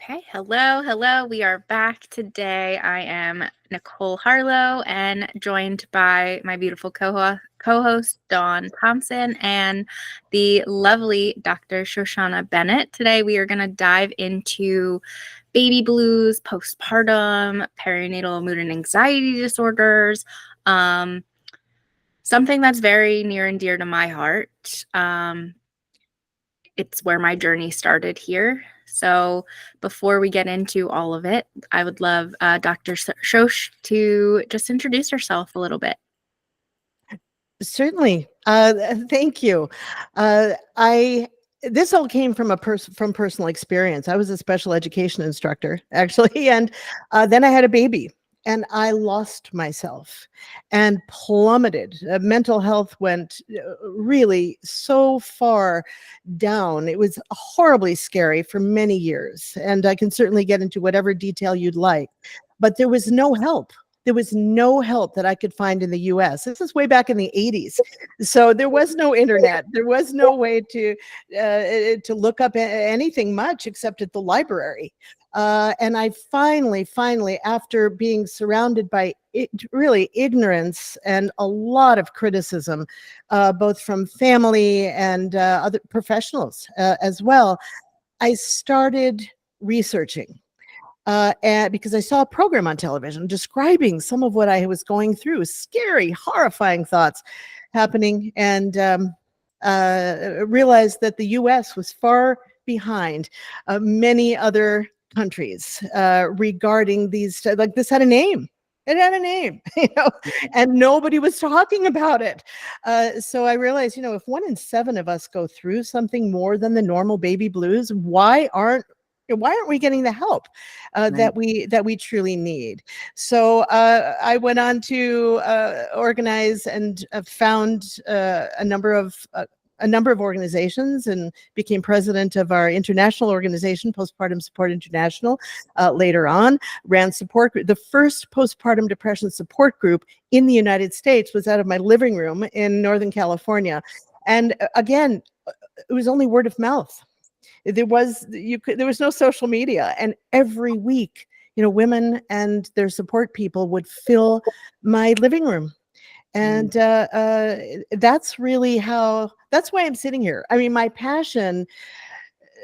Okay, hello. We are back today. I am Nicole Harlow and joined by my beautiful co-host Dawn Thompson and the lovely Dr. Shoshana Bennett. Today we are going to dive into baby blues, postpartum, perinatal mood and anxiety disorders, something that's very near and dear to my heart. It's where my journey started here. So before we get into all of it, I would love Dr. Shosh to just introduce herself a little bit. Certainly. Thank you. This all came from from personal experience. I was a special education instructor, actually, and then I had a baby. And I lost myself and plummeted. Mental health went really so far down. It was horribly scary for many years. And I can certainly get into whatever detail you'd like. But there was no help. There was no help that I could find in the US. This is way back in the 80s. So there was no internet. There was no way to look up anything much except at the library. And I finally, after being surrounded by really ignorance and a lot of criticism, both from family and other professionals as well, I started researching. And because I saw a program on television describing some of what I was going through, scary, horrifying thoughts happening, and realized that the U.S. was far behind many other countries regarding these. Like, this had a name. It had a name, and nobody was talking about it. So I realized, if 1 in 7 of us go through something more than the normal baby blues, why aren't we getting the help that we truly need? So I went on to organize and found a number of organizations and became president of our international organization, Postpartum Support International. Later on, ran support group. The first postpartum depression support group in the United States was out of my living room in Northern California, and again, it was only word of mouth. There was no social media, and every week, women and their support people would fill my living room, and that's why I'm sitting here. I mean, my passion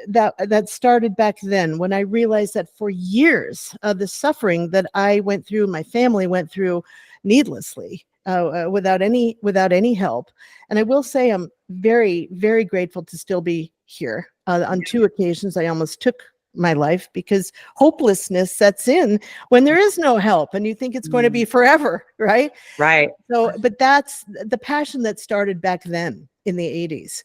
that started back then, when I realized that for years, the suffering that I went through, my family went through needlessly, without any help. And I will say I'm very, very grateful to still be here. On 2 occasions, I almost took my life because hopelessness sets in when there is no help and you think it's going to be forever, right? Right. So, but that's the passion that started back then in the 80s.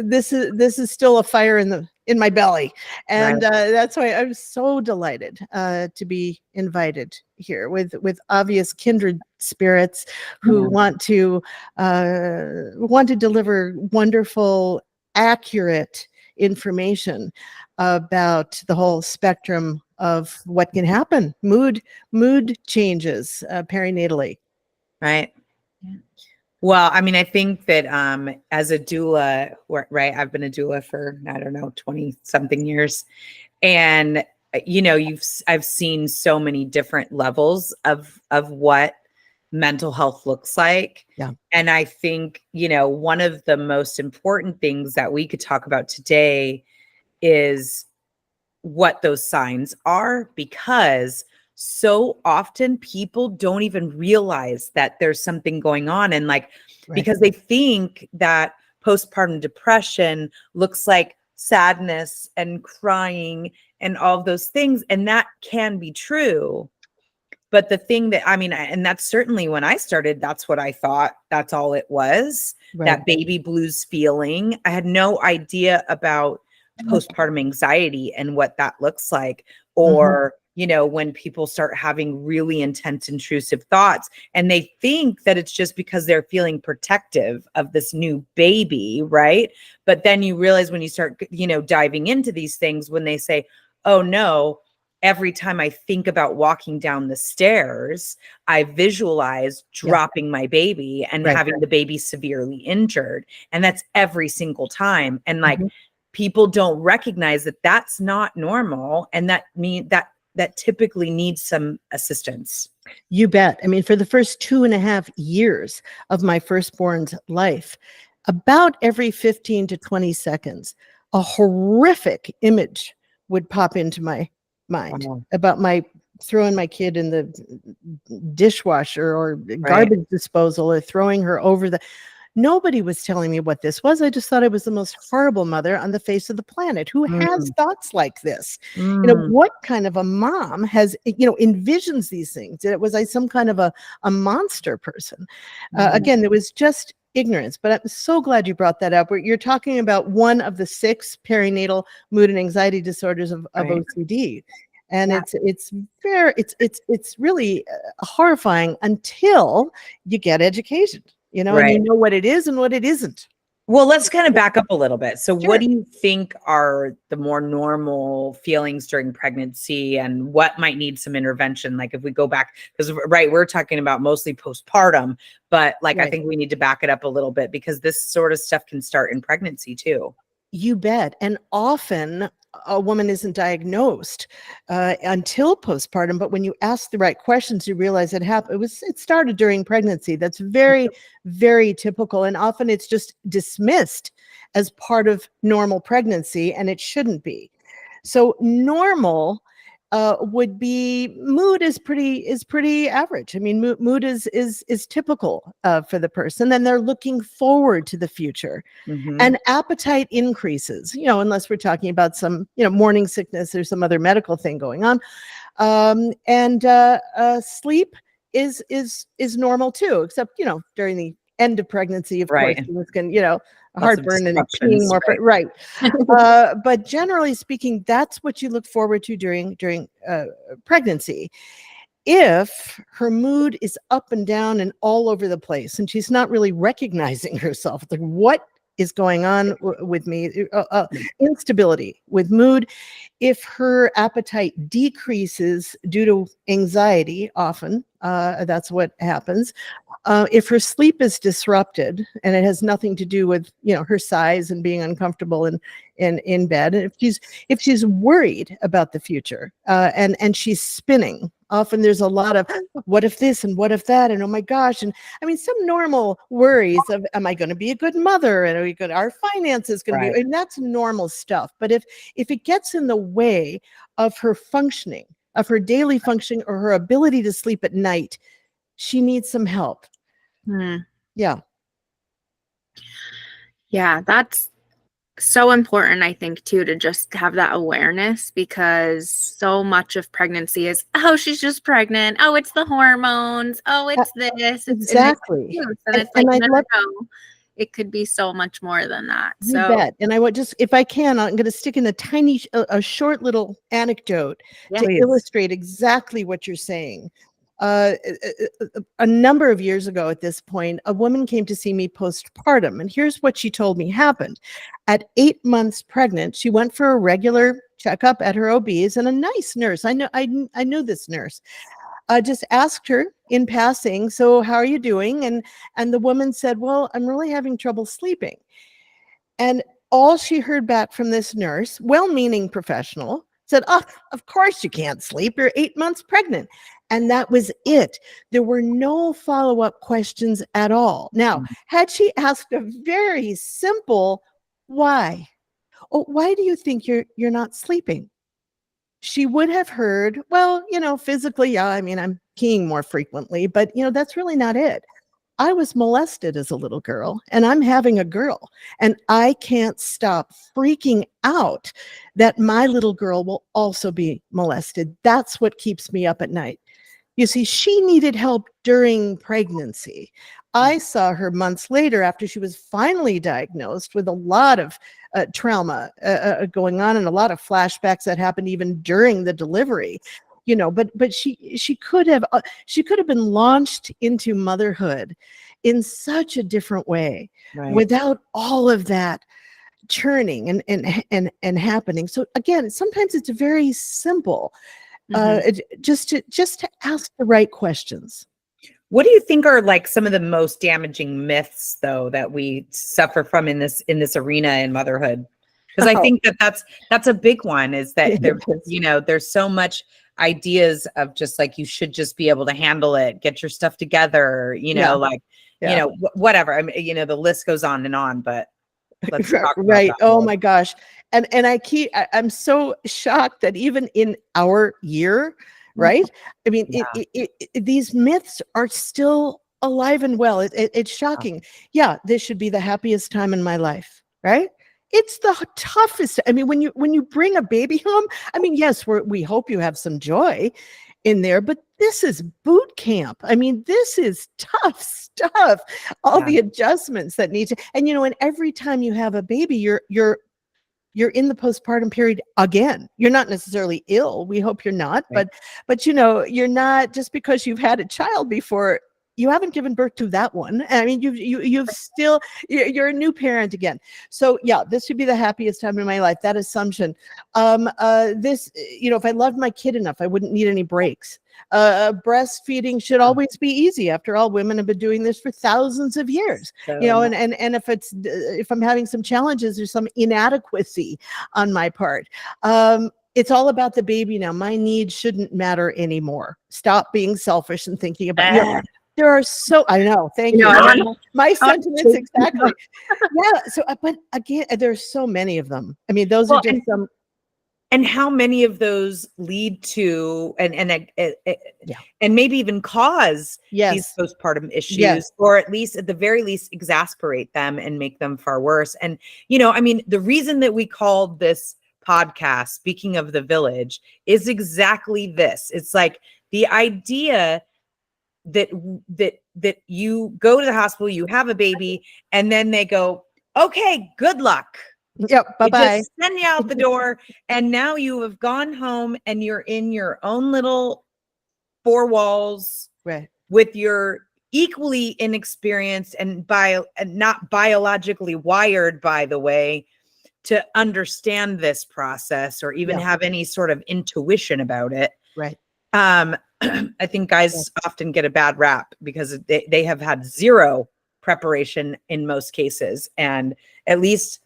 This is still a fire in my belly, and that's why I'm so delighted to be invited here with obvious kindred spirits who want to deliver wonderful, accurate information about the whole spectrum of what can happen, mood changes perinatally. Right. Yeah. Well, I mean, I think that as a doula, right, I've been a doula for, 20 something years. And, I've seen so many different levels of what mental health looks like. Yeah. And I think, one of the most important things that we could talk about today is what those signs are, because so often people don't even realize that there's something going on. And because they think that postpartum depression looks like sadness and crying and all of those things. And that can be true. But the thing that, and that's certainly when I started, that's what I thought. That's all it was, that baby blues feeling. I had no idea about postpartum anxiety and what that looks like, or when people start having really intense, intrusive thoughts, and they think that it's just because they're feeling protective of this new baby, right? But then you realize when you start, diving into these things, when they say, oh no, every time I think about walking down the stairs, I visualize dropping my baby and having the baby severely injured. And that's every single time. And people don't recognize that that's not normal, and that typically needs some assistance. You bet. I mean, for the first 2.5 years of my firstborn's life, about every 15 to 20 seconds, a horrific image would pop into my mind about my throwing my kid in the dishwasher or garbage disposal, or throwing her over the. Nobody was telling me what this was. I just thought I was the most horrible mother on the face of the planet. Who has thoughts like this? You know, what kind of a mom has, envisions these things? Was I some kind of a monster person? Again, there was just ignorance. But I'm so glad you brought that up. You're talking about one of the 6 perinatal mood and anxiety disorders of OCD. And it's really horrifying until you get education. And you know what it is and what it isn't. Well, let's kind of back up a little bit. So what do you think are the more normal feelings during pregnancy, and what might need some intervention? Like if we go back, because we're talking about mostly postpartum, but I think we need to back it up a little bit, because this sort of stuff can start in pregnancy too. You bet. And often a woman isn't diagnosed until postpartum, but when you ask the right questions, you realize it happened. It started during pregnancy. That's very, very typical. And often it's just dismissed as part of normal pregnancy, and it shouldn't be. So normal would be, mood is pretty average. I mean, mood is typical for the person, and they're looking forward to the future. And appetite increases, unless we're talking about some, morning sickness or some other medical thing going on. And sleep is normal too, except, during the end of pregnancy, of course, it's going, heartburn and peeing more, right? But generally speaking, that's what you look forward to during pregnancy. If her mood is up and down and all over the place, and she's not really recognizing herself, like, what is going on with me? Instability with mood. If her appetite decreases due to anxiety, often that's what happens. If her sleep is disrupted, and it has nothing to do with her size and being uncomfortable in bed, and if she's worried about the future, and she's spinning, often there's a lot of what if this and what if that, and oh my gosh, and I mean some normal worries of, am I going to be a good mother, and our finances going to be, and that's normal stuff. But if it gets in the way of her functioning, of her daily functioning, or her ability to sleep at night, she needs some help. Yeah, that's so important, I think, too, to just have that awareness, because so much of pregnancy is, oh, she's just pregnant. Oh, it's the hormones. Oh, it's this. Exactly. And it's like, no, it could be so much more than that. You bet. And I would just, if I can, I'm going to stick in a short little anecdote to illustrate exactly what you're saying. A number of years ago at this point, a woman came to see me postpartum, and here's what she told me happened. At 8 months pregnant, she went for a regular checkup at her OB's, and a nice nurse, I knew this nurse, just asked her in passing, so how are you doing? And the woman said, well, I'm really having trouble sleeping. And all she heard back from this nurse, well-meaning professional, said, oh, of course you can't sleep. You're 8 months pregnant. And that was it. There were no follow-up questions at all. Now, had she asked a very simple, why? Oh, why do you think you're not sleeping? She would have heard, well, physically, yeah, I mean, I'm peeing more frequently, but, that's really not it. I was molested as a little girl, and I'm having a girl, and I can't stop freaking out that my little girl will also be molested. That's what keeps me up at night. You see, she needed help during pregnancy. I saw her months later after she was finally diagnosed with a lot of trauma going on, and a lot of flashbacks that happened even during the delivery. But she could have been launched into motherhood in such a different way, without all of that churning and happening. So again, sometimes it's very simple, just to ask the right questions. What do you think are like some of the most damaging myths, though, that we suffer from in this arena in motherhood? Because I Oh, think that's a big one, is that it there, is. there's so much ideas of just like, you should just be able to handle it, get your stuff together, Yeah. like, Yeah. whatever. I mean, the list goes on and on, but let's talk about Right. that Oh more. my gosh. And I'm so shocked that even in our year, right? I mean, these myths are still alive and well. It's shocking. Yeah, this should be the happiest time in my life, right? It's the toughest. I mean, when you bring a baby home, I mean, yes, we hope you have some joy in there, but this is boot camp. I mean, this is tough stuff. All the adjustments that need to, and and every time you have a baby, you're in the postpartum period again. You're not necessarily ill. We hope you're not, Right. but you're not, just because you've had a child before. You haven't given birth to that one. I mean, you've still, you're a new parent again. So yeah, this should be the happiest time in my life. That assumption. This, if I loved my kid enough, I wouldn't need any breaks. Breastfeeding should always be easy. After all, women have been doing this for thousands of years. So, And if I'm having some challenges, there's some inadequacy on my part. It's all about the baby now. My needs shouldn't matter anymore. Stop being selfish and thinking about. There are I know. Thank you. My sentiments exactly. Yeah. So, but again, there's so many of them. I mean, those are just some. And how many of those lead to and maybe even cause these postpartum issues, or at the very least exasperate them and make them far worse. And I mean, the reason that we called this podcast Speaking of the Village is exactly this. It's like the idea that you go to the hospital, you have a baby, and then they go, okay, good luck. Yep. Bye-bye. Just send you out the door. And now you have gone home and you're in your own little four walls, right, with your equally inexperienced and not biologically wired, by the way, to understand this process or even have any sort of intuition about it. Right. I think guys often get a bad rap because they have had zero preparation in most cases. And at least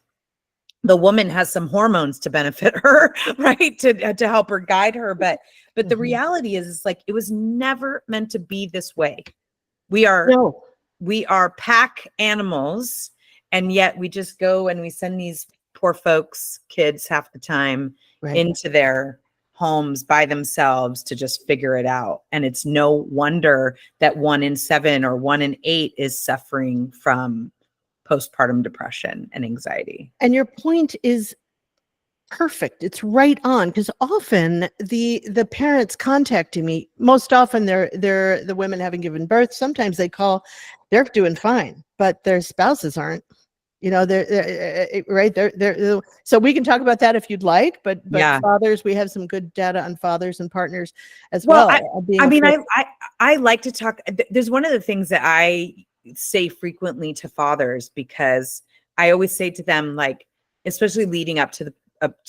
the woman has some hormones to benefit her, right? To help her, guide her. But the reality is like, it was never meant to be this way. We are pack animals. And yet we just go and we send these poor folks, kids half the time, into their homes by themselves to just figure it out. And it's no wonder that 1 in 7 or 1 in 8 is suffering from postpartum depression and anxiety. And your point is perfect. It's right on, because often the parents contacting me, most often they're the women having given birth. Sometimes they call, they're doing fine, but their spouses aren't. They're right. They're so we can talk about that if you'd like, but fathers, we have some good data on fathers and partners as well. I like to talk. There's one of the things that I say frequently to fathers, because I always say to them, like, especially leading up to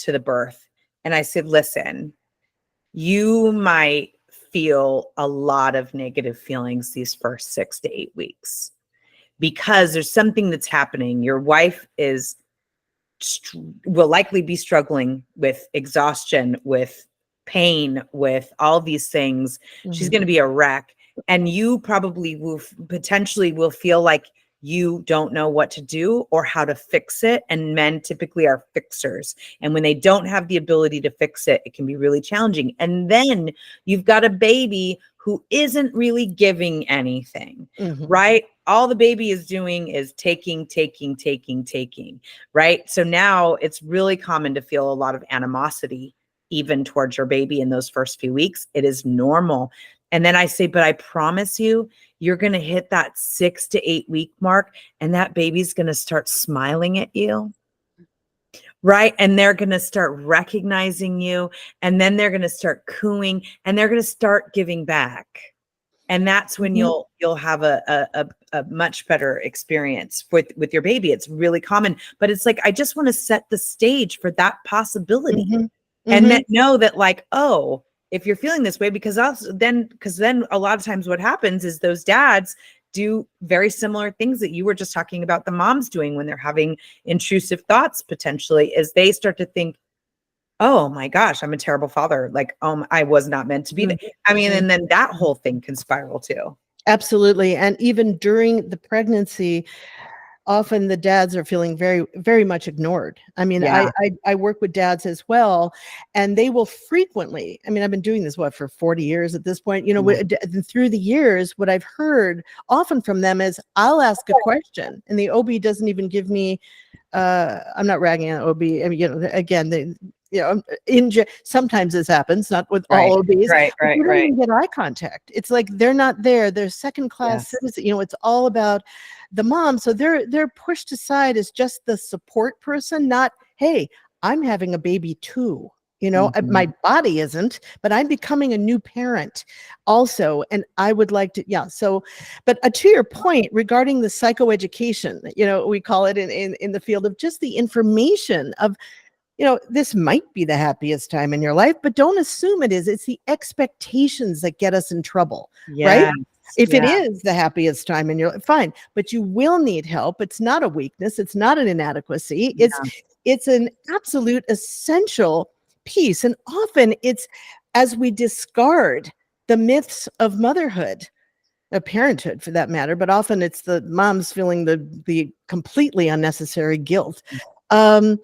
the birth, and I said, listen, you might feel a lot of negative feelings these first 6 to 8 weeks. Because there's something that's happening. Your wife will likely be struggling with exhaustion, with pain, with all these things. She's going to be a wreck. And you probably will potentially feel like you don't know what to do or how to fix it. And men typically are fixers. And when they don't have the ability to fix it, it can be really challenging. And then you've got a baby who isn't really giving anything, right? All the baby is doing is taking, right? So now it's really common to feel a lot of animosity even towards your baby in those first few weeks. It is normal. And then I say, but I promise you, you're going to hit that 6 to 8 week mark and that baby's going to start smiling at you. Right. And they're going to start recognizing you, and then they're going to start cooing, and they're going to start giving back. And that's when you'll have a much better experience with your baby. It's really common, but it's like, I just want to set the stage for that possibility and then know that, like, oh, if you're feeling this way, because then a lot of times what happens is those dads do very similar things that you were just talking about the moms doing when they're having intrusive thoughts potentially, is they start to think, oh my gosh, I'm a terrible father. Like, I was not meant to be there. I mean, and then that whole thing can spiral too. Absolutely. And even during the pregnancy, often the dads are feeling very, very much ignored. I mean, Yeah. I work with dads as well, and they will frequently, I mean, I've been doing this, for 40 years at this point, through the years, what I've heard often from them is, I'll ask a question and the OB doesn't even give me, I'm not ragging on OB. I mean, again, sometimes this happens, not with all OBs. Right. You don't even get eye contact. It's like they're not there. They're second class citizens. It's all about the mom. So they're pushed aside as just the support person, not, hey, I'm having a baby too. My body isn't, but I'm becoming a new parent also. And I would like to, so, but to your point regarding the psychoeducation, we call it in the field of just the information of, this might be the happiest time in your life, but don't assume it is. It's the expectations that get us in trouble, right? If it is the happiest time in your life, fine, but you will need help. It's not a weakness. It's not an inadequacy. It's an absolute essential piece. And often it's as we discard the myths of motherhood, of parenthood for that matter, but often it's the moms feeling the completely unnecessary guilt. When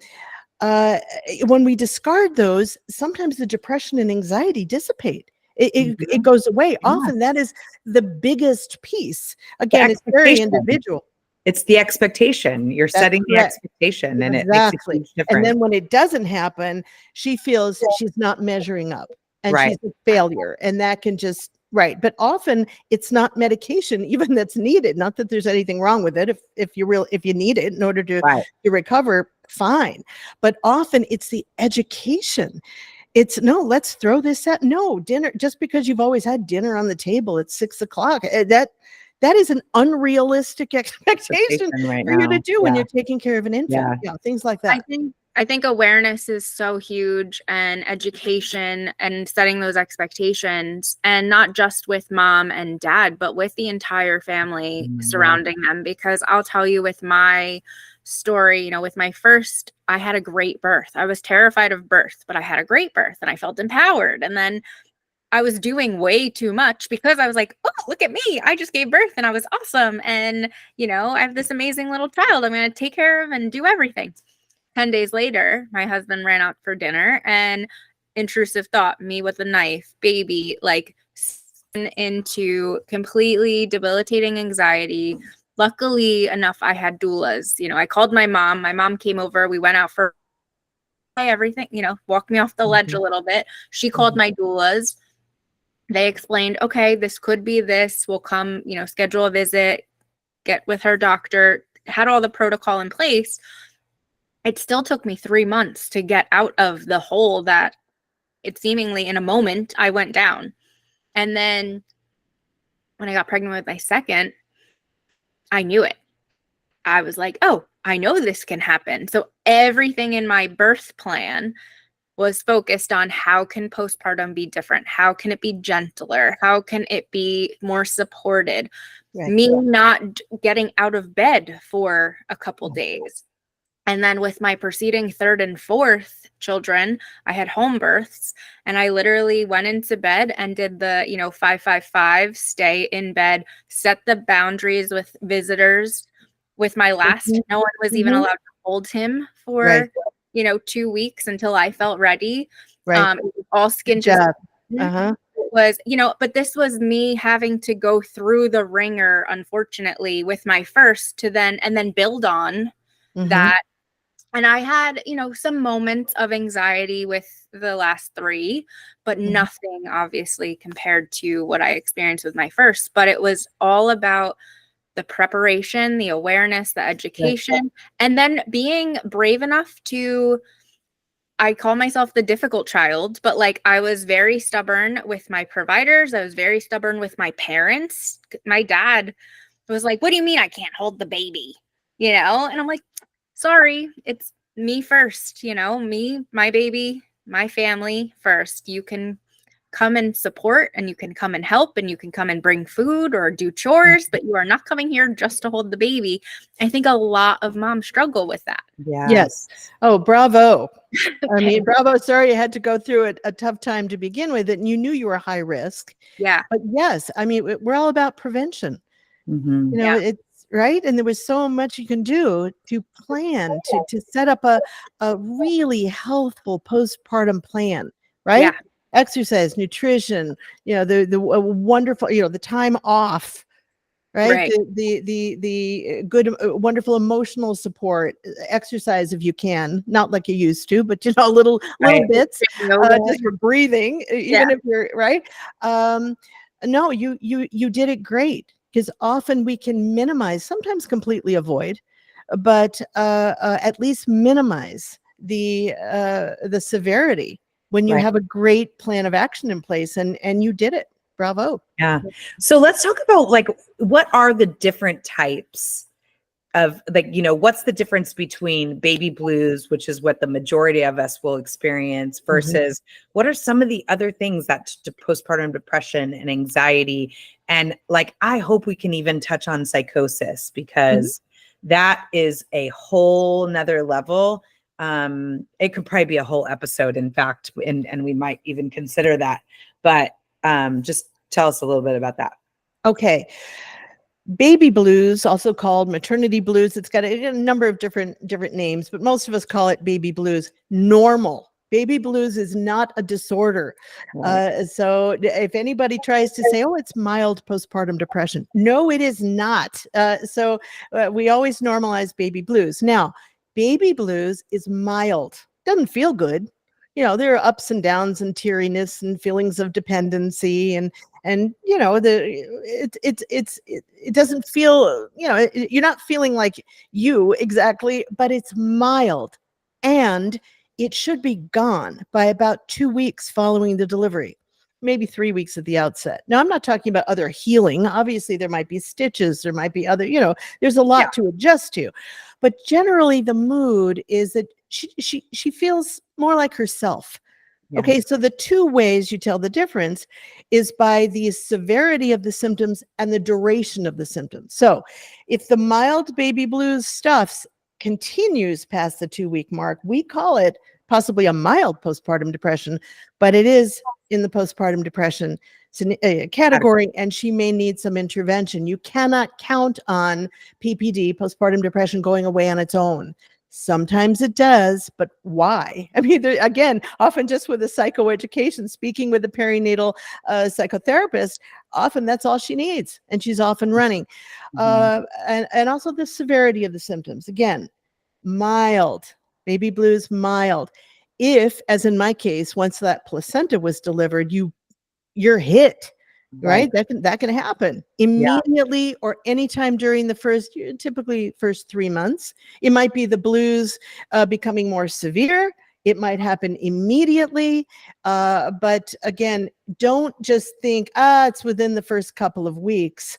we discard those, sometimes the depression and anxiety dissipate. It goes away. Often that is the biggest piece. Again, it's very individual. It's the expectation. You're setting the expectation, and it makes a huge difference. And then when it doesn't happen, she feels she's not measuring up and she's a failure. And that can just, but often it's not medication even that's needed. Not that there's anything wrong with it. If you need it in order to recover, fine. But often it's the education. It's no, let's throw this at dinner. Just because you've always had dinner on the table at 6:00, that is an unrealistic expectation for you to do when you're taking care of an infant. Things like that. I think awareness is so huge, and education and setting those expectations, and not just with mom and dad, but with the entire family surrounding them. Because I'll tell you, with my story, with my first, I had a great birth. I was terrified of birth, but I had a great birth and I felt empowered. And then I was doing way too much because I was like, oh, look at me. I just gave birth and I was awesome. And, I have this amazing little child I'm going to take care of and do everything. 10 days later, my husband ran out for dinner and intrusive thought, me with a knife, baby, like into completely debilitating anxiety. Luckily enough, I had doulas. I called my mom. My mom came over. We went out for everything, walked me off the ledge a little bit. She called my doulas. They explained, okay, this could be this. We'll come, schedule a visit, get with her doctor, had all the protocol in place. It still took me 3 months to get out of the hole that it seemingly in a moment I went down. And then when I got pregnant with my second, I knew it. I was like, oh, I know this can happen. So everything in my birth plan was focused on how can postpartum be different? How can it be gentler? How can it be more supported? Me not getting out of bed for a couple days. And then with my preceding third and fourth children, I had home births, and I literally went into bed and did the, 5-5-5, stay in bed, set the boundaries with visitors. With my last, no one was even allowed to hold him for, 2 weeks until I felt ready. All skin was, but this was me having to go through the ringer, unfortunately, with my first and then build on that. And I had, some moments of anxiety with the last 3, but nothing obviously compared to what I experienced with my first. But it was all about the preparation, the awareness, the education, and then being brave enough to, I call myself the difficult child, but I was very stubborn with my providers. I was very stubborn with my parents. My dad was like, what do you mean I can't hold the baby? And I'm like, sorry, it's me first, me, my baby, my family first. You can come and support, and you can come and help, and you can come and bring food or do chores, but you are not coming here just to hold the baby. I think a lot of moms struggle with that. Yes. Oh, bravo. I mean, Okay. bravo. Sorry you had to go through a tough time to begin with, and you knew you were high risk. Yeah. But yes, I mean, we're all about prevention. Mhm. You know, Yeah. it's right. And there was so much you can do to plan, to set up a really healthful postpartum plan, right? Yeah. Exercise, nutrition, the wonderful, the time off, right? Right. The good, wonderful emotional support, exercise if you can, not like you used to, but little Right. bits, Yoga. just for breathing, even if you're right. No, you did it great, because often we can minimize, sometimes completely avoid, but at least minimize the severity when you Right. have a great plan of action in place, and you did it. Bravo. Yeah. So let's talk about like, what are the different types of, like, what's the difference between baby blues, which is what the majority of us will experience, versus what are some of the other things that postpartum depression and anxiety, and like, I hope we can even touch on psychosis, because that is a whole nother level. It could probably be a whole episode, in fact, and we might even consider that, but just tell us a little bit about that. Okay. Baby blues, also called maternity blues. It's got a number of different names, but most of us call it baby blues. Normal. Baby blues is not a disorder. Right. So if anybody tries to say, oh, it's mild postpartum depression, no, it is not. So we always normalize baby blues. Now, baby blues is mild. Doesn't feel good. There are ups and downs and teariness and feelings of dependency, and it doesn't feel, you're not feeling like you exactly, but it's mild, and it should be gone by about 2 weeks following the delivery, maybe 3 weeks at the outset. Now, I'm not talking about other healing. Obviously, there might be stitches, there might be other, there's a lot to adjust to, but generally the mood is that she feels more like herself. Yeah. Okay, so the two ways you tell the difference is by the severity of the symptoms and the duration of the symptoms. So if the mild baby blues stuff continues past the 2-week mark, we call it possibly a mild postpartum depression, but it is in the postpartum depression category, and she may need some intervention. You cannot count on PPD, postpartum depression, going away on its own. Sometimes it does, but why? I mean, again, often just with a psychoeducation, speaking with a perinatal psychotherapist, often that's all she needs, and she's off and running. And also the severity of the symptoms. Again, mild, baby blues, mild. If, as in my case, once that placenta was delivered, you're hit. Right? That can happen immediately or anytime during the typically first 3 months. It might be the blues becoming more severe. It might happen immediately. But again, don't just think, it's within the first couple of weeks,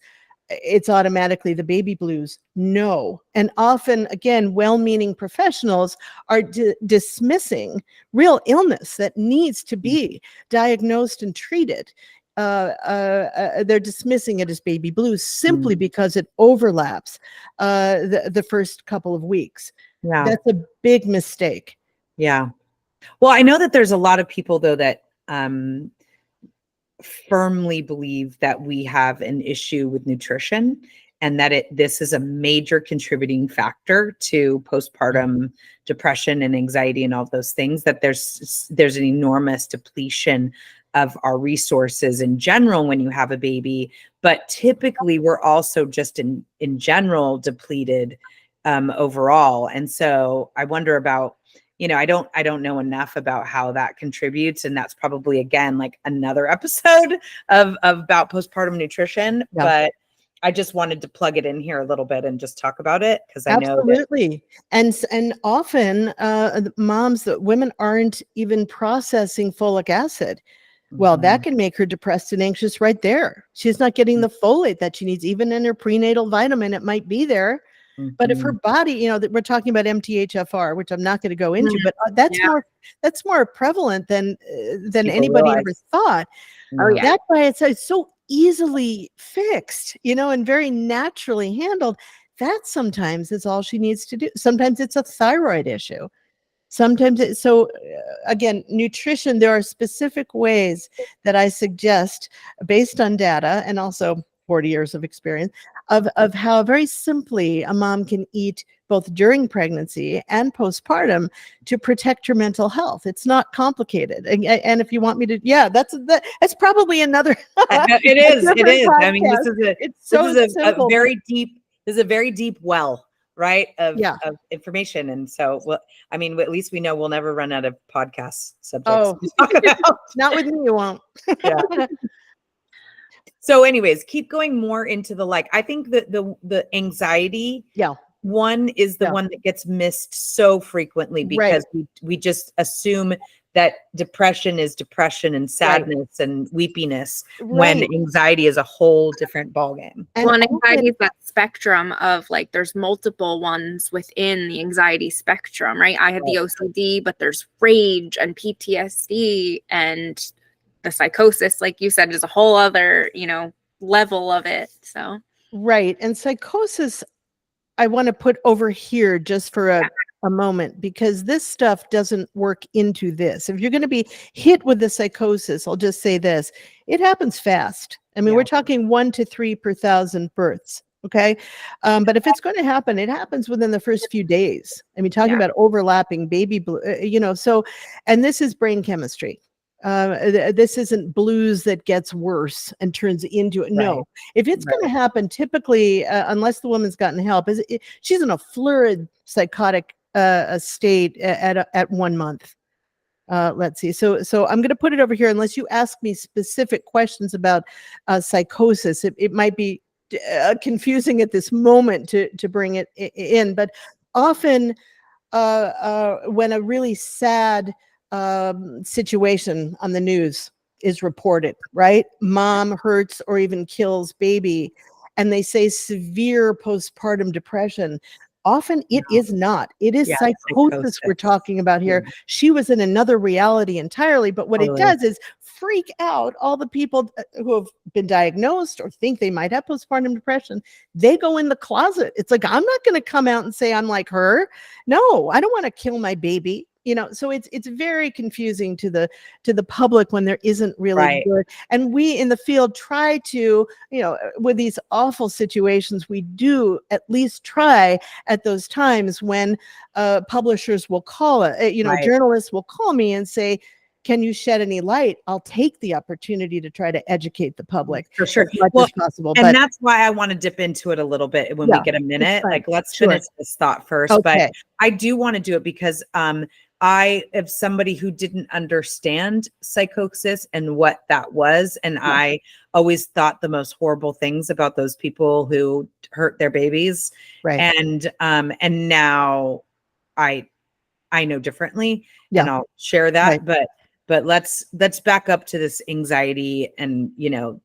it's automatically the baby blues. No. And often, again, well-meaning professionals are dismissing real illness that needs to be diagnosed and treated. They're dismissing it as baby blues simply because it overlaps the first couple of weeks. Yeah. That's a big mistake. Yeah. Well, I know that there's a lot of people, though, that firmly believe that we have an issue with nutrition, and that this is a major contributing factor to postpartum depression and anxiety and all those things, that there's an enormous depletion of our resources in general when you have a baby, but typically we're also just in general depleted overall. And so I wonder about, I don't know enough about how that contributes, and that's probably, again, like another episode about postpartum nutrition. Yeah. But I just wanted to plug it in here a little bit and just talk about it, because I know absolutely. And often women aren't even processing folic acid. Well, that can make her depressed and anxious right there. She's not getting the folate that she needs, even in her prenatal vitamin. It might be there, But if her Mhm. body, that we're talking about MTHFR, which I'm not going to go into, Mhm. but that's more prevalent than People anybody realize. ever thought. Oh, yeah. That's why it's so easily fixed, and very naturally handled. That sometimes is all she needs to do. Sometimes it's a thyroid issue. Sometimes it's again, nutrition, there are specific ways that I suggest based on data and also 40 years of experience of how very simply a mom can eat both during pregnancy and postpartum to protect her mental health. It's not complicated. And if you want me to, that's probably another It is. It is. I mean, podcast. It's so a simple. very deep. This is a very deep well, right? Of information. And so, well, I mean, at least we know we'll never run out of podcast subjects to talk about. Not with me, you won't. Yeah. So, anyways, keep going more into I think that the anxiety. Yeah. One is the one that gets missed so frequently because we just assume that depression is depression and sadness and weepiness when anxiety is a whole different ballgame. And anxiety is that spectrum of there's multiple ones within the anxiety spectrum, right? I have the OCD, but there's rage and PTSD, and the psychosis, like you said, is a whole other, level of it. So and psychosis I want to put over here just for a moment, because this stuff doesn't work into this. If you're going to be hit with the psychosis, I'll just say this: it happens fast. I mean, we're talking 1 to 3 per 1,000 births. Okay. But if it's going to happen, it happens within the first few days. I mean, talking about overlapping baby, and this is brain chemistry. This isn't blues that gets worse and turns into it. No, if it's going to happen, typically, unless the woman's gotten help, she's in a florid psychotic state at 1 month. Let's see. So I'm going to put it over here. Unless you ask me specific questions about psychosis, it might be confusing at this moment to bring it in. But often, when a really sad situation on the news is reported, right? Mom hurts or even kills baby, and they say severe postpartum depression. Often it is not. It is psychosis we're talking about here. She was in another reality entirely. But what it does is freak out all the people who have been diagnosed or think they might have postpartum depression. They go in the closet. It's like, I'm not going to come out and say I'm like her. No, I don't want to kill my baby. So it's very confusing to the public when there isn't really good. And we in the field try to, with these awful situations, we do at least try at those times when publishers will call it, journalists will call me and say, can you shed any light? I'll take the opportunity to try to educate the public for sure, as much as possible. And that's why I want to dip into it a little bit when we get a minute. Let's finish this thought first. But I do want to do it because I am somebody who didn't understand psychosis and what that was. And I always thought the most horrible things about those people who hurt their babies. And now I know differently, and I'll share that. But let's back up to this anxiety and,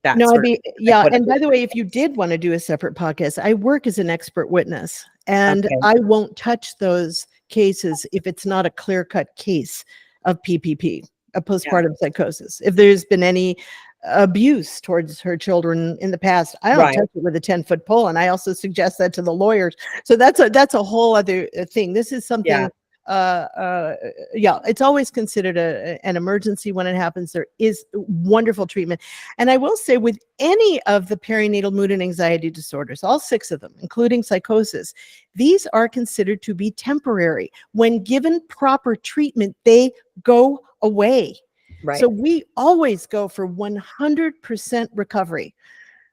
that. No, and by the way, if you did want to do a separate podcast, I work as an expert witness, and I won't touch those cases if it's not a clear-cut case of PPP, a postpartum psychosis. If there's been any abuse towards her children in the past, I don't touch it with a 10-foot pole, and I also suggest that to the lawyers. So that's a whole other thing. This is something. It's always considered an emergency when it happens. There is wonderful treatment. And I will say, with any of the perinatal mood and anxiety disorders, all 6 of them, including psychosis, these are considered to be temporary. When given proper treatment, they go away. So we always go for 100% recovery.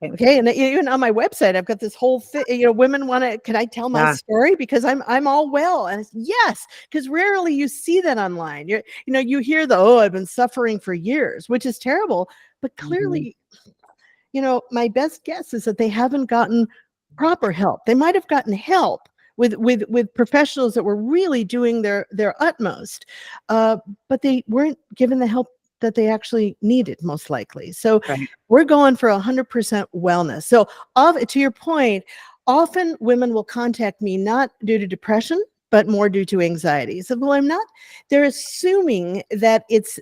Okay. And even on my website, I've got this whole thing, women want to, can I tell my story? Because I'm all well. And yes, because rarely you see that online. You hear I've been suffering for years, which is terrible. But clearly, my best guess is that they haven't gotten proper help. They might have gotten help with professionals that were really doing their utmost, but they weren't given the help that they actually needed, most likely. So we're going for 100% wellness. So to your point, often women will contact me not due to depression, but more due to anxiety. So, well, I'm not. They're assuming that it's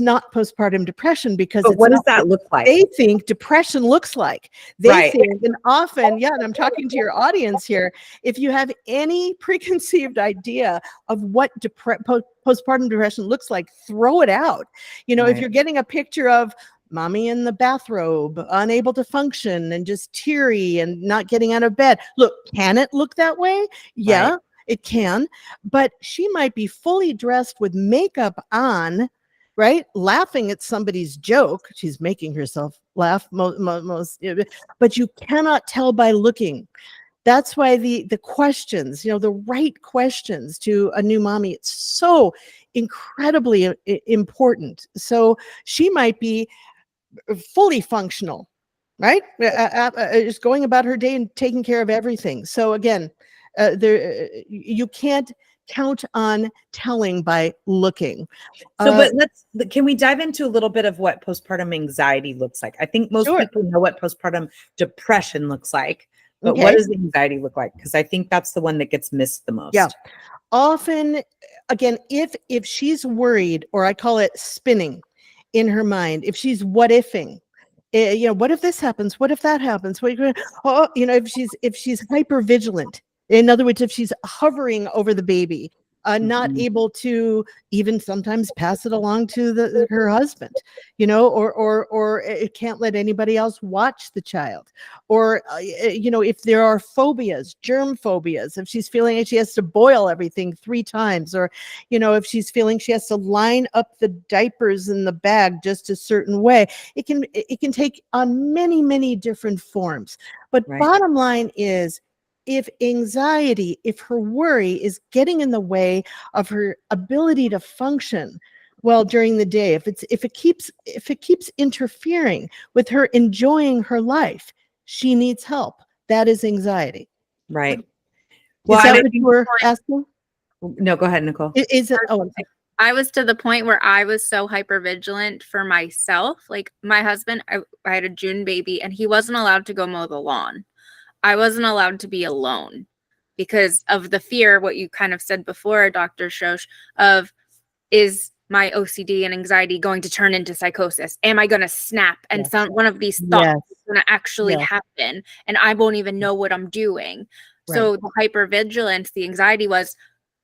not postpartum depression because But it's what not does that look like? they think depression looks like. They Right. think, and often, yeah, and I'm talking to your audience here, if you have any preconceived idea of what postpartum depression looks like, throw it out. You know, if Right. you're getting a picture of mommy in the bathrobe, unable to function and just teary and not getting out of bed. Look, can it look that way? Yeah, Right. it can. But she might be fully dressed with makeup on, right? Laughing at somebody's joke. She's making herself laugh most, but you cannot tell by looking. That's why the questions, the right questions to a new mommy, it's so incredibly important. So she might be fully functional, right? Just going about her day and taking care of everything. So again, you can't count on telling by looking. But can we dive into a little bit of what postpartum anxiety looks like? I think most Sure. people know what postpartum depression looks like, but Okay. what does anxiety look like? Because I think that's the one that gets missed the most. Yeah. Often, again, if she's worried, or I call it spinning in her mind, if she's what ifing, what if this happens? What if that happens? If she's hyper vigilant, in other words, if she's hovering over the baby, not able to even sometimes pass it along to her husband, or it can't let anybody else watch the child, or if there are phobias, germ phobias, if she's feeling like she has to boil everything 3 times, or if she's feeling she has to line up the diapers in the bag just a certain way, it can take on many, many different forms. But Right. bottom line is, if her worry is getting in the way of her ability to function well during the day, if it keeps interfering with her enjoying her life, she needs help. That is anxiety. Right. Is that what you were asking? No, go ahead, Nicole. Is it? Oh, I was to the point where I was so hypervigilant for myself. Like my husband, I had a June baby, and he wasn't allowed to go mow the lawn. I wasn't allowed to be alone because of the fear, what you kind of said before, Dr. Shosh, of is my OCD and anxiety going to turn into psychosis? Am I going to snap and one of these thoughts is going to actually happen and I won't even know what I'm doing? Right. So the hypervigilance, the anxiety was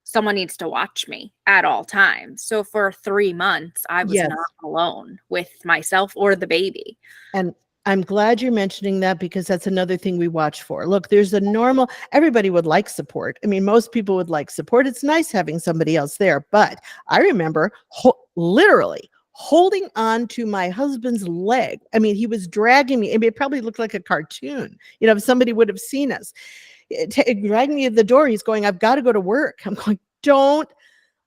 someone needs to watch me at all times. So for 3 months, I was not alone with myself or the baby. And I'm glad you're mentioning that, because that's another thing we watch for. Look, there's everybody would like support. I mean, most people would like support. It's nice having somebody else there. But I remember literally holding on to my husband's leg. I mean, he was dragging me. I mean, it probably looked like a cartoon. If somebody would have seen us. Dragging me to the door. He's going, I've got to go to work. I'm going, don't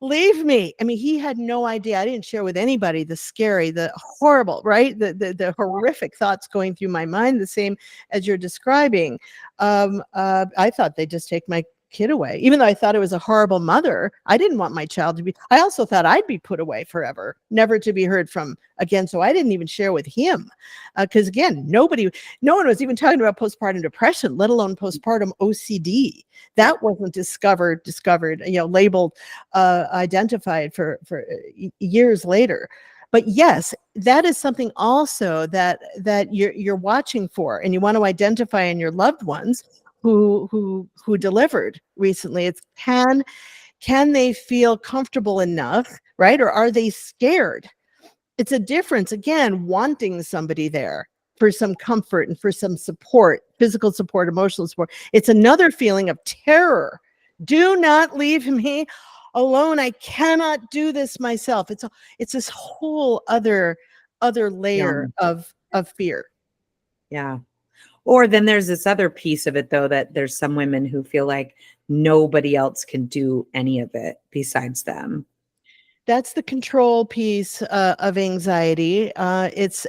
leave me. I mean, he had no idea. I didn't share with anybody the scary, the horrible, right? The horrific thoughts going through my mind, the same as you're describing. I thought they'd just take my kid away. Even though I thought it was a horrible mother, I didn't want my child to be, I also thought I'd be put away forever, never to be heard from again. So I didn't even share with him. Because again, no one was even talking about postpartum depression, let alone postpartum OCD. That wasn't discovered, labeled, identified for years later. But yes, that is something also that you're watching for, and you want to identify in your loved ones who delivered recently. It's can they feel comfortable enough, right? Or are they scared? It's a difference, again, wanting somebody there for some comfort and for some support, physical support, emotional support. It's another feeling of terror. Do not leave me alone. I cannot do this myself. It's this whole other layer of fear. Yeah. Or then there's this other piece of it, though, that there's some women who feel like nobody else can do any of it besides them. That's the control piece of anxiety. It's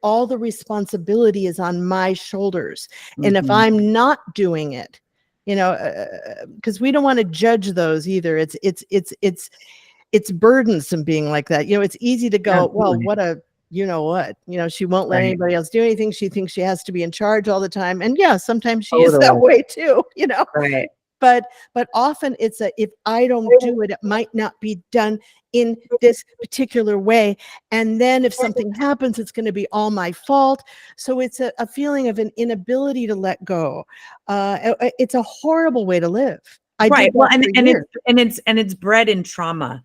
all the responsibility is on my shoulders. And if I'm not doing it, because we don't want to judge those either. It's burdensome being like that. It's easy to go, well, what a you know what, she won't let Right. anybody else do anything. She thinks she has to be in charge all the time. And yeah, sometimes she is that Totally. way too, Right. but often it's if I don't do it, it might not be done in this particular way. And then if something happens, it's going to be all my fault. So it's a feeling of an inability to let go. It's a horrible way to live. I Right. did Well, that for years. it's bred in trauma,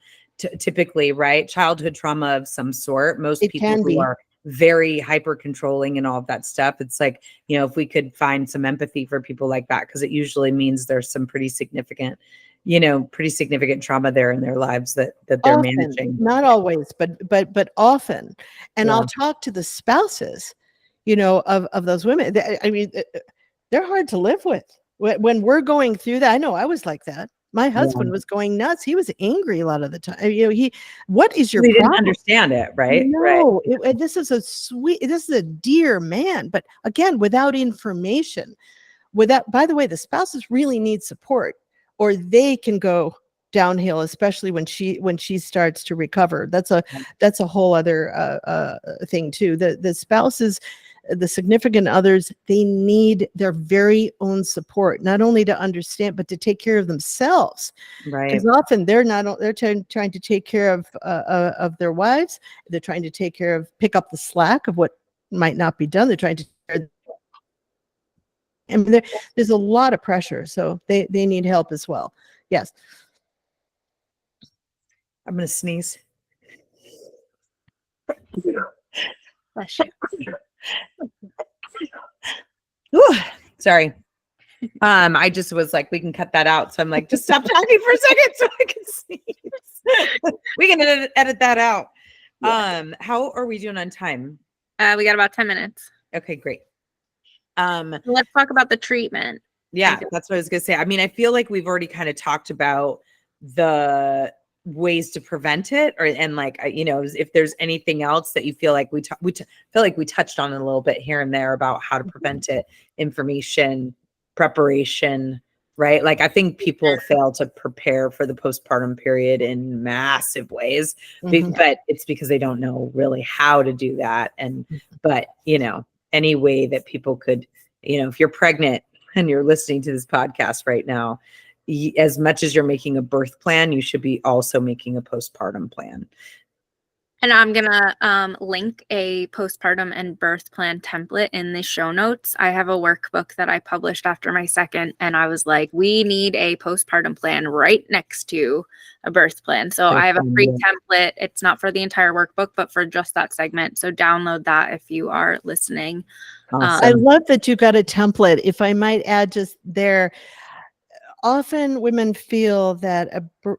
typically, right? Childhood trauma of some sort. Most It people can who be. are very hyper controlling and all of that stuff. It's like, if we could find some empathy for people like that, because it usually means there's some pretty significant trauma there in their lives that they're Often, managing. not always, but often. And Yeah. I'll talk to the spouses, of those women. I mean, they're hard to live with. When we're going through that, I know I was like that. My husband was going nuts. He was angry a lot of the time. What is your They didn't problem? understand it, right? Right. No, this is a dear man, but again, without information, by the way, the spouses really need support, or they can go downhill, especially when she starts to recover. That's a whole other thing too. The spouses, the significant others, they need their very own support, not only to understand, but to take care of themselves. Right. Because often they're trying to take care of their wives. They're trying to pick up the slack of what might not be done. They're trying to, and there's a lot of pressure, so they need help as well. Yes. I'm going to sneeze. Bless you. Whew, sorry. I just was like, we can cut that out. So I'm like, just stop talking for a second so I can sneeze. We can edit that out. Yeah. How are we doing on time? We got about 10 minutes. Okay, great. Let's talk about the treatment. Yeah, that's what I was gonna say. I mean, I feel like we've already kind of talked about the ways to prevent it, and like, if there's anything else that you feel like we feel like we touched on it a little bit here and there about how to prevent it, information, preparation, right? Like, I think people fail to prepare for the postpartum period in massive ways, but it's because they don't know really how to do that. But any way that people could, if you're pregnant and you're listening to this podcast right now, as much as you're making a birth plan, you should be also making a postpartum plan. And I'm going to link a postpartum and birth plan template in the show notes. I have a workbook that I published after my second, and I was like, we need a postpartum plan right next to a birth plan. So I have a free template. It's not for the entire workbook, but for just that segment. So download that if you are listening. Awesome. I love that you got a template. If I might add just there, often women feel that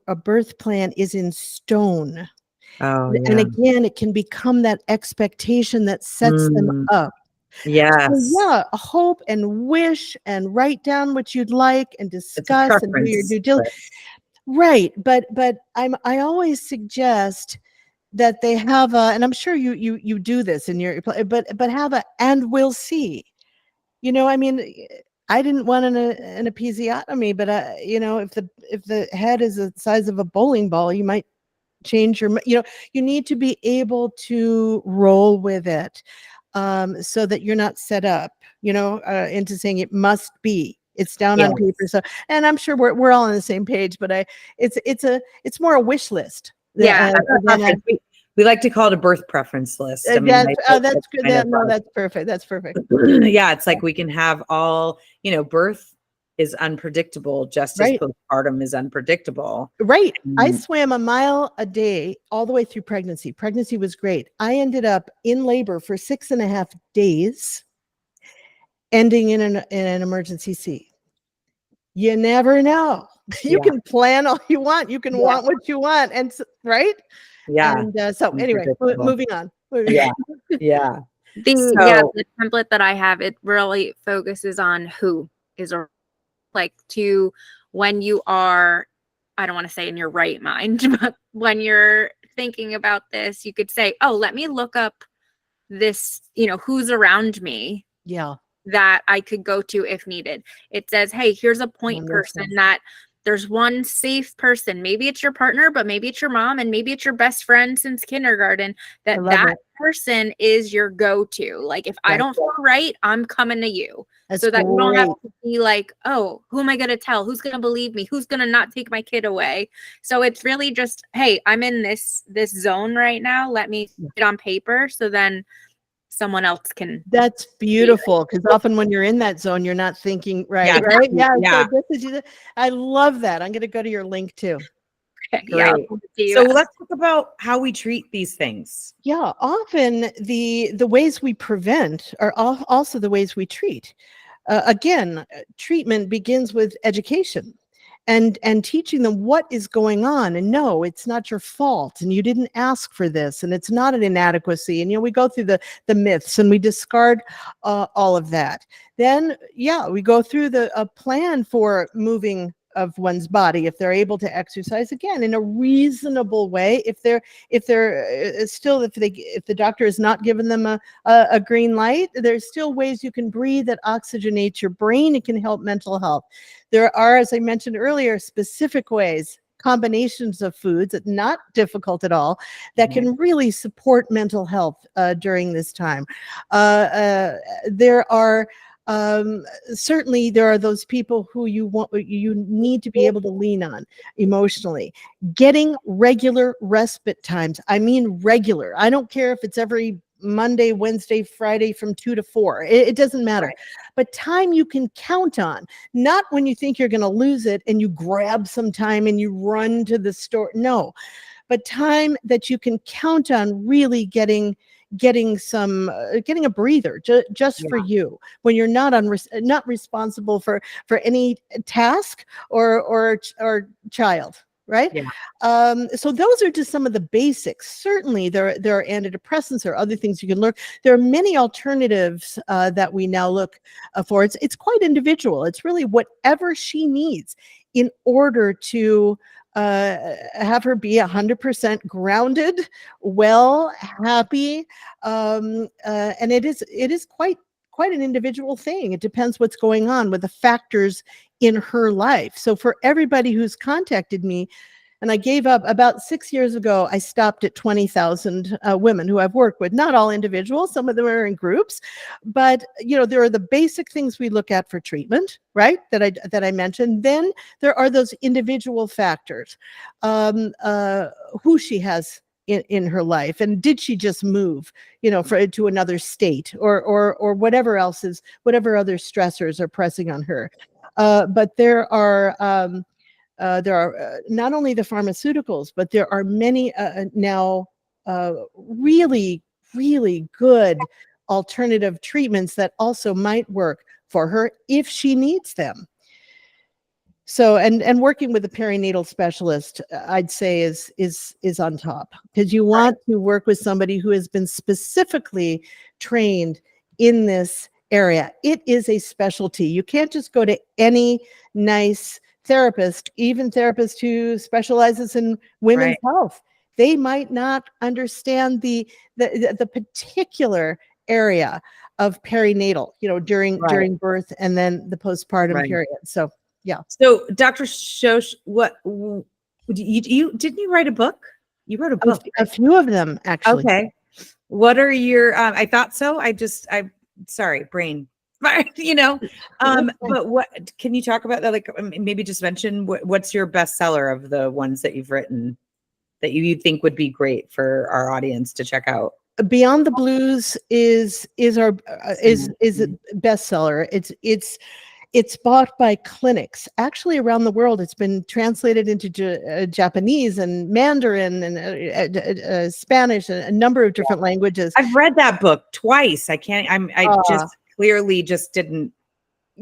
a birth plan is in stone. Oh, yeah. And again, it can become that expectation that sets them up. Yes. So yeah, hope and wish and write down what you'd like and discuss and do your due diligence. Right. But I always suggest that they have and I'm sure you do this in your, but have and we'll see. I mean, I didn't want an episiotomy, but if the head is the size of a bowling ball, you might change your, you need to be able to roll with it, so that you're not set up, into saying it must be. It's down on paper. So, and I'm sure we're all on the same page, but it's more a wish list. Yeah. We like to call it a birth preference list. I mean, that's good. That's perfect. That's perfect. Yeah, it's like we can have all, birth is unpredictable, just as postpartum is unpredictable. Right. I swam a mile a day all the way through pregnancy. Pregnancy was great. I ended up in labor for 6.5 days, ending in an emergency C. You never know. You can plan all you want. You can want what you want. And right. Yeah. And so anyway, moving on. Yeah. The template that I have, it really focuses on who is to when you are, I don't want to say in your right mind, but when you're thinking about this, you could say, oh, let me look up this, who's around me. Yeah. That I could go to if needed. It says, hey, here's a point person that there's one safe person. Maybe it's your partner, but maybe it's your mom, and maybe it's your best friend since kindergarten, I that love it. person is your go-to. Like, if I Right. don't feel right, I'm coming to you. That's So that you don't have great. to be like, oh, who am I going to tell? Who's going to believe me? Who's going to not take my kid away? So it's really just, hey, I'm in this zone right now. Let me put it on paper, so then someone else can. That's beautiful, because often when you're in that zone, you're not thinking right. Yeah, Right. Yeah. yeah. So this is, I love that. I'm going to go to your link too. Yeah, I'll Great. send it to you. So let's talk about how we treat these things. Yeah, often the ways we prevent are also the ways we treat. Again, treatment begins with education and teaching them what is going on, and no, it's not your fault, and you didn't ask for this, and it's not an inadequacy. And we go through the myths, and we discard all of that. Then we go through a plan for moving of one's body, if they're able to exercise, again, in a reasonable way. If the doctor has not given them a green light, there's still ways you can breathe that oxygenates your brain. It can help mental health. There are, as I mentioned earlier, specific ways, combinations of foods, not difficult at all, that can really support mental health during this time. There are certainly there are those people who you need to be able to lean on emotionally. Getting regular respite times. I mean regular. I don't care if it's every Monday, Wednesday, Friday from 2 to 4. It doesn't matter. Right. But time you can count on, not when you think you're going to lose it and you grab some time and you run to the store. No, but time that you can count on, really getting a breather just for you, when you're not responsible for any task or child. Right. Yeah. So those are just some of the basics. Certainly there are antidepressants or other things you can learn. There are many alternatives that we now look for. It's quite individual. It's really whatever she needs in order to have her be 100% grounded, well, happy. And it is quite an individual thing. It depends what's going on with the factors in her life. So for everybody who's contacted me, and I gave up about 6 years ago, I stopped at 20,000 women who I've worked with. Not all individuals, some of them are in groups, but there are the basic things we look at for treatment, right? That I mentioned. Then there are those individual factors, who she has in her life, and did she just move, to another state, or whatever other stressors are pressing on her. But there are not only the pharmaceuticals, but there are many now really, really good alternative treatments that also might work for her if she needs them. So, and working with a perinatal specialist, I'd say is on top, because you want to work with somebody who has been specifically trained in this area. It is a specialty. You can't just go to any nice therapist, even therapist who specializes in women's health. They might not understand the particular area of perinatal, during birth and then the postpartum period. So, yeah. So, Dr. Shosh, you didn't you write a book? You wrote a book. A few of them, actually. Okay. What are your? I thought so. Sorry, brain. But what can you talk about that? Like, maybe just mention what's your bestseller of the ones that you've written that you think would be great for our audience to check out? Beyond the Blues is our is a bestseller. It's bought by clinics actually around the world. It's been translated into Japanese and Mandarin and Spanish, a number of different languages. I've read that book twice. I just clearly just didn't.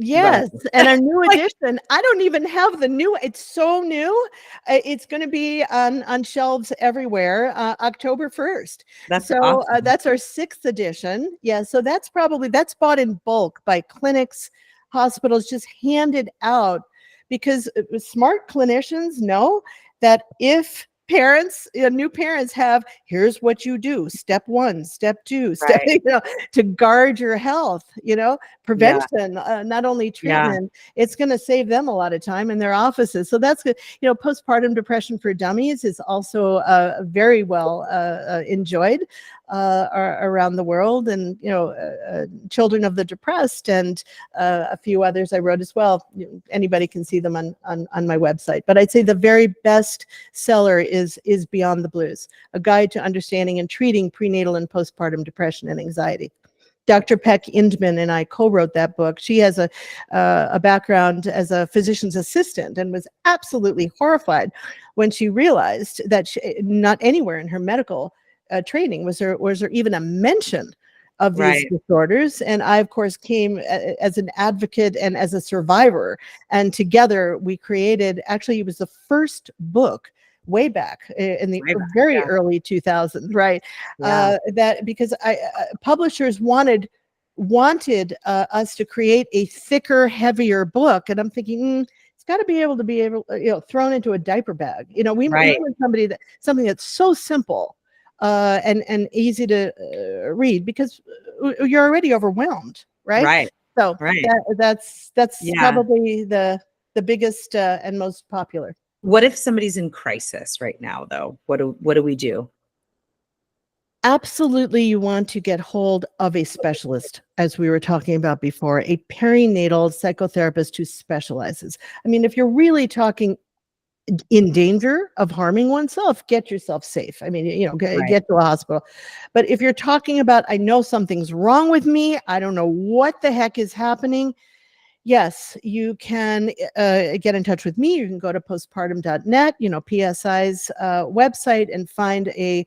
Yes, and a new edition. I don't even have the new. It's so new. It's going to be on shelves everywhere. October 1st. That's awesome. That's our 6th edition. Yeah, so that's bought in bulk by clinics, hospitals, just handed out, because smart clinicians know that if parents, new parents have, here's what you do. Step 1, step 2, step, Right. to guard your health, prevention, not only Yeah. treatment. It's going to save them a lot of time in their offices. So that's good. Postpartum depression for dummies is also very well enjoyed around the world, and Children of the Depressed, and a few others I wrote as well. Anybody can see them on my website. But I'd say the very best seller is Beyond the Blues, a guide to understanding and treating prenatal and postpartum depression and anxiety. Dr. Peck Indman and I co-wrote that book. She has a background as a physician's assistant and was absolutely horrified when she realized that not anywhere in her medical training was there even a mention of these disorders. And I, of course, came as an advocate and as a survivor. And together we created, actually, it was the first book way back in the very early 2000s, right? That because publishers wanted us to create a thicker, heavier book, and I'm thinking, it's got to be able, thrown into a diaper bag. We want something that's so simple and easy to read, because you're already overwhelmed, right? So that's probably the biggest and most popular. What if somebody's in crisis right now, though? What do we do? Absolutely, you want to get hold of a specialist, as we were talking about before, a perinatal psychotherapist who specializes. I mean, if you're really talking in danger of harming oneself, get yourself safe. I mean, get to a hospital. But if you're talking about, I know something's wrong with me, I don't know what the heck is happening, yes, you can get in touch with me. You can go to postpartum.net, PSI's website, and find a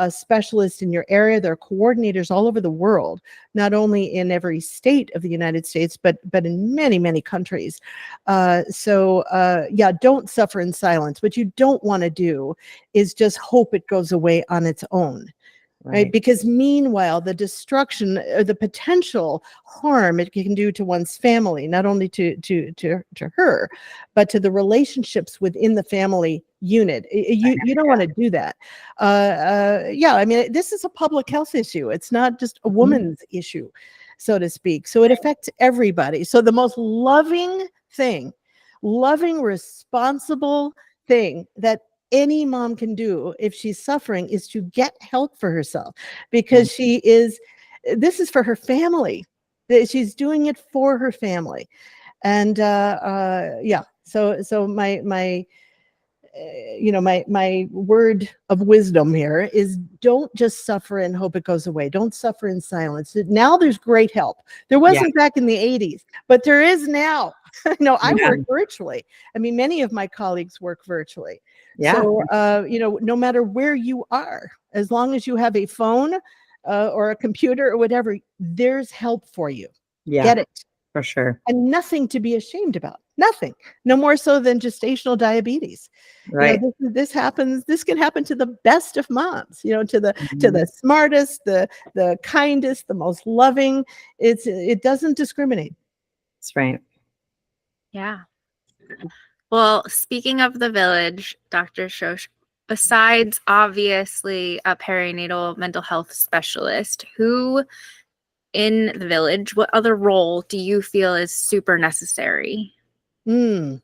specialist in your area. There are coordinators all over the world, not only in every state of the United States, but in many, many countries. Don't suffer in silence. What you don't want to do is just hope it goes away on its own. Right. Because meanwhile, the destruction, or the potential harm it can do to one's family, not only to her, but to the relationships within the family unit. You don't want to do that. I mean, this is a public health issue. It's not just a woman's issue, so to speak. So it affects everybody. So the most loving, responsible thing that any mom can do if she's suffering is to get help for herself, because this is for her family. She's doing it for her family. And so my word of wisdom here is, don't just suffer and hope it goes away. Don't suffer in silence. Now there's great help. There wasn't back in the 80s, but there is now. I work virtually. I mean, many of my colleagues work virtually. So, no matter where you are, as long as you have a phone or a computer or whatever, there's help for you. Get it. For sure. And nothing to be ashamed about. Nothing. No more so than gestational diabetes. Right. This happens. This can happen to the best of moms, to the smartest, the kindest, the most loving. It doesn't discriminate. That's right. Yeah. Well, speaking of the village, Dr. Shosh, besides obviously a perinatal mental health specialist, who in the village, what other role do you feel is super necessary? This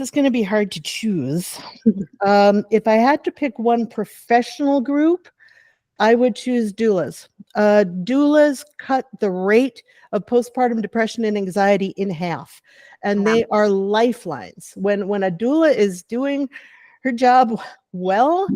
is going to be hard to choose. If I had to pick one professional group, I would choose doulas. Doulas cut the rate of postpartum depression and anxiety in half, and they are lifelines. When a doula is doing her job well,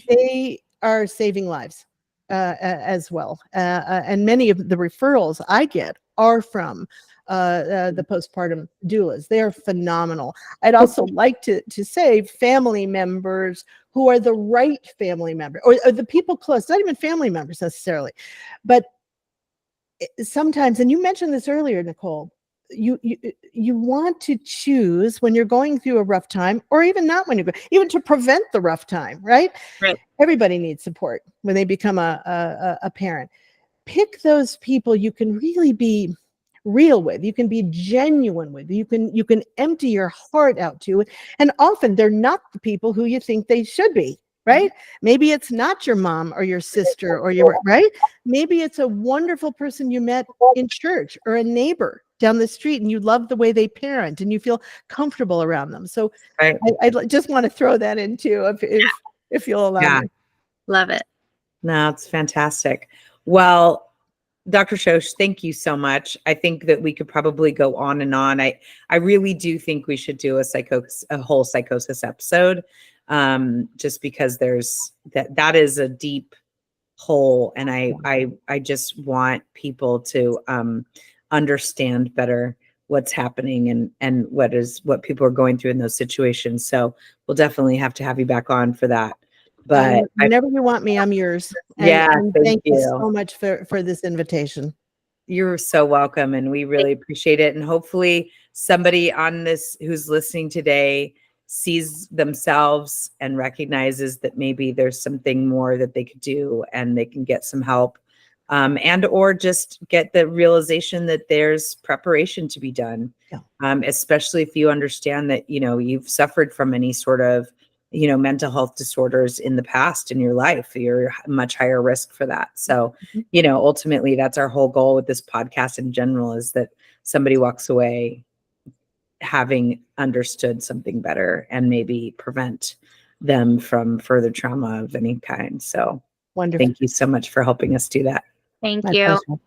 they are saving lives as well. And many of the referrals I get are from the postpartum doulas. They are phenomenal. I'd also like to say family members who are the right family member, or the people close, not even family members necessarily, but sometimes, and you mentioned this earlier, Nicole, you want to choose when you're going through a rough time, or even not when even to prevent the rough time, right? Everybody needs support when they become a parent. Pick those people you can really be real with, you can be genuine with, you can empty your heart out to. And often they're not the people who you think they should be, right? Maybe it's not your mom or your sister or your, right? Maybe it's a wonderful person you met in church or a neighbor down the street and you love the way they parent and you feel comfortable around them. So Right. I just want to throw that in too, if you'll allow Yeah. me. Love it. No, it's fantastic. Well, Dr. Shosh, thank you so much. I think that we could probably go on and on. I really do think we should do a whole psychosis episode, just because there's that is a deep hole, and I just want people to understand better what's happening and what people are going through in those situations. So we'll definitely have to have you back on for that. But whenever you want me, I'm yours. And thank you so much for this invitation. You're so welcome. And we really appreciate it. And hopefully somebody on this who's listening today sees themselves and recognizes that maybe there's something more that they could do and they can get some help, and or just get the realization that there's preparation to be done. Yeah. Especially if you understand that, you've suffered from any sort of mental health disorders in the past in your life. You're much higher risk for that. So, ultimately that's our whole goal with this podcast in general, is that somebody walks away having understood something better and maybe prevent them from further trauma of any kind. So wonderful. Thank you so much for helping us do that. Thank My you. pleasure.